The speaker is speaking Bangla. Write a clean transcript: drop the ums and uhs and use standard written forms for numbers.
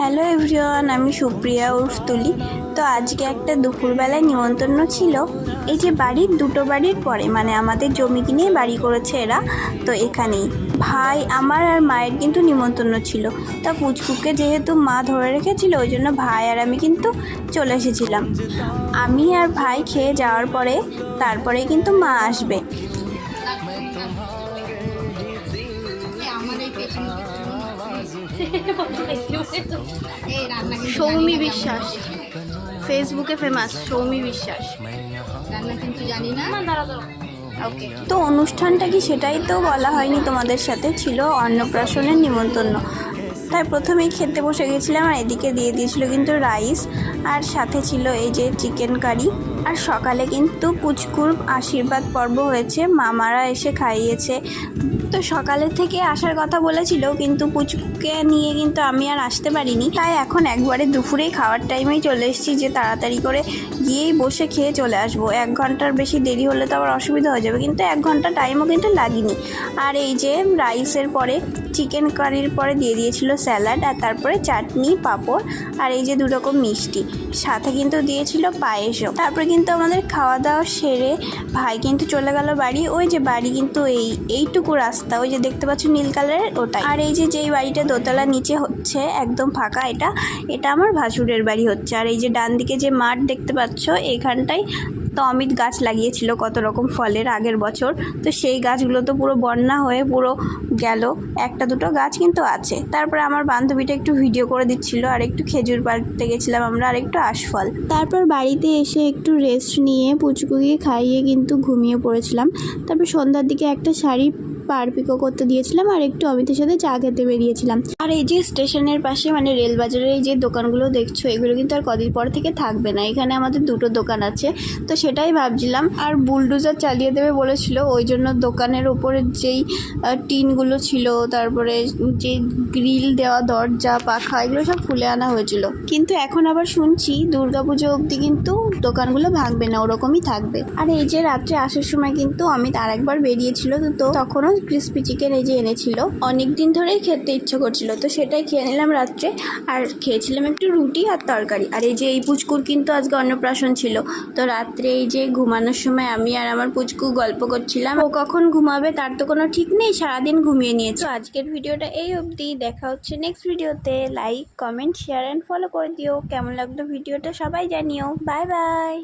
হ্যালো এভরিওয়ান, আমি সুপ্রিয়া উর্ফ তুলি। তো আজকে একটা দুপুরবেলায় নিমন্ত্রণ ছিল। এই যে বাড়ির দুটো বাড়ির পরে, মানে আমাদের জমি কিনে বাড়ি করেছে এরা, তো এখানেই ভাই আমার আর মায়ের কিন্তু নিমন্ত্রণ ছিল। তা পুচকুকে যেহেতু মা ধরে রেখেছিল, ওই জন্য ভাই আর আমি কিন্তু চলে এসেছিলাম। আমি আর ভাই খেয়ে যাওয়ার পরে তারপরে কিন্তু মা আসবে। সৌমি বিশ্বাস, ফেসবুকে ফেমাস সৌমি বিশ্বাস। জানি না। ওকে, তো অনুষ্ঠানটা কি সেটাই তো বলা হয়নি তোমাদের সাথে, ছিল অন্নপ্রাশনের নিমন্ত্রণ। তাই প্রথমেই খেতে বসে গেছিলাম, আর এদিকে দিয়ে দিয়েছিল কিন্তু রাইস, আর সাথে ছিল এই যে চিকেন কারি। আর সকালে কিন্তু পুচকুর আশীর্বাদ পর্ব হয়েছে, মামারা এসে খাইয়েছে। তো সকালে থেকে আসার কথা বলেছিল, কিন্তু পুচকুকে নিয়ে কিন্তু আমি আর আসতে পারিনি। তাই এখন একবারে দুপুরেই খাওয়ার টাইমেই চলে এসেছি, যে তাড়াতাড়ি করে গিয়েই বসে খেয়ে চলে আসবো। 1 ঘন্টার বেশি দেরি হলে তো আবার অসুবিধা হয়ে যাবে, কিন্তু 1 ঘন্টা টাইমও কিন্তু লাগেনি। আর এই যে রাইসের পরে চিকেন কারির পরে দিয়ে দিয়েছিল স্যালাড, আর তারপরে চাটনি, পাঁপড়, আর এই যে 2 রকম মিষ্টি, সাথে কিন্তু দিয়েছিল পায়েসও। তারপরে কিন্তু আমাদের খাওয়া দাওয়া সেরে ভাই কিন্তু চলে গেল বাড়ি। ওই যে বাড়ি কিন্তু এইটুকু রাস্তা, ওই যে দেখতে পাচ্ছ নীল কালারের, ওটাই। আর এই যে যেই বাড়িটা দোতলা নিচে হচ্ছে একদম ফাঁকা, এটা আমার ভাসুরের বাড়ি হচ্ছে। আর এই যে ডান দিকে যে মাঠ দেখতে পাচ্ছ, এইখানটায় তো অমিত গাছ লাগিয়েছিল কত রকম ফলের আগের বছর। তো সেই গাছগুলো তো পুরো বন্যা হয়ে পুরো গেল, 1-2 গাছ কিন্তু আছে। তারপরে আমার বান্ধবীটা একটু ভিডিও করে দিচ্ছিল, আর একটু খেজুর পাড়তে গেছিলাম আমরা, আর একটু আশফল। তারপর বাড়িতে এসে একটু রেস্ট নিয়ে পুচকুকে খাইয়ে কিন্তু ঘুমিয়ে পড়েছিলাম। তারপর সন্ধ্যার দিকে একটা শাড়ি পারপিকো করতে দিয়েছিলাম, আর একটু অমিতের সাথে চা খেতে বেরিয়েছিলাম। আর এই যে স্টেশনের পাশে, মানে রেলবাজারের এই যে দোকানগুলো দেখছো, এগুলো কিন্তু আর কদিন পর থেকে থাকবে না। এখানে আমাদের 2টো দোকান আছে, তো সেটাই ভাবছিলাম। আর বুলডোজার চালিয়ে দেবে বলেছিল, ওই জন্য দোকানের ওপরে যেই টিনগুলো ছিল, তারপরে যে গ্রিল দেওয়া দরজা, পাখা, এগুলো সব খুলে আনা হয়েছিল। কিন্তু এখন আবার শুনছি দুর্গাপুজো অবধি কিন্তু দোকানগুলো ভাঙবে না, ওরকমই থাকবে। আর এই যে রাত্রে আসার সময় কিন্তু অমিত আরেকবার বেরিয়েছিল, তো তখনও ক্রিস্পি চিকেন এই যে এনেছিল, অনেক দিন ধরেই খেতে ইচ্ছে করছিল, তো সেটাই খেয়ে নিলাম রাত্রে। আর খেয়েছিলাম একটু রুটি আর তরকারি। আর এই যে এই পুচকুর কিন্তু আজকে অন্নপ্রাশন ছিল, তো রাত্রে এই যে ঘুমানোর সময় আমি আর আমার পুচকু গল্প করছিলাম। ও কখন ঘুমাবে তার তো কোনো ঠিক নেই, সারাদিন ঘুমিয়ে নিয়েছে। তো আজকের ভিডিওটা এই অবধি, দেখা হচ্ছে নেক্সট ভিডিওতে। Like, comment, share and follow করে দিও। কেমন লাগলো ভিডিওটা সবাই জানিও। Bye bye.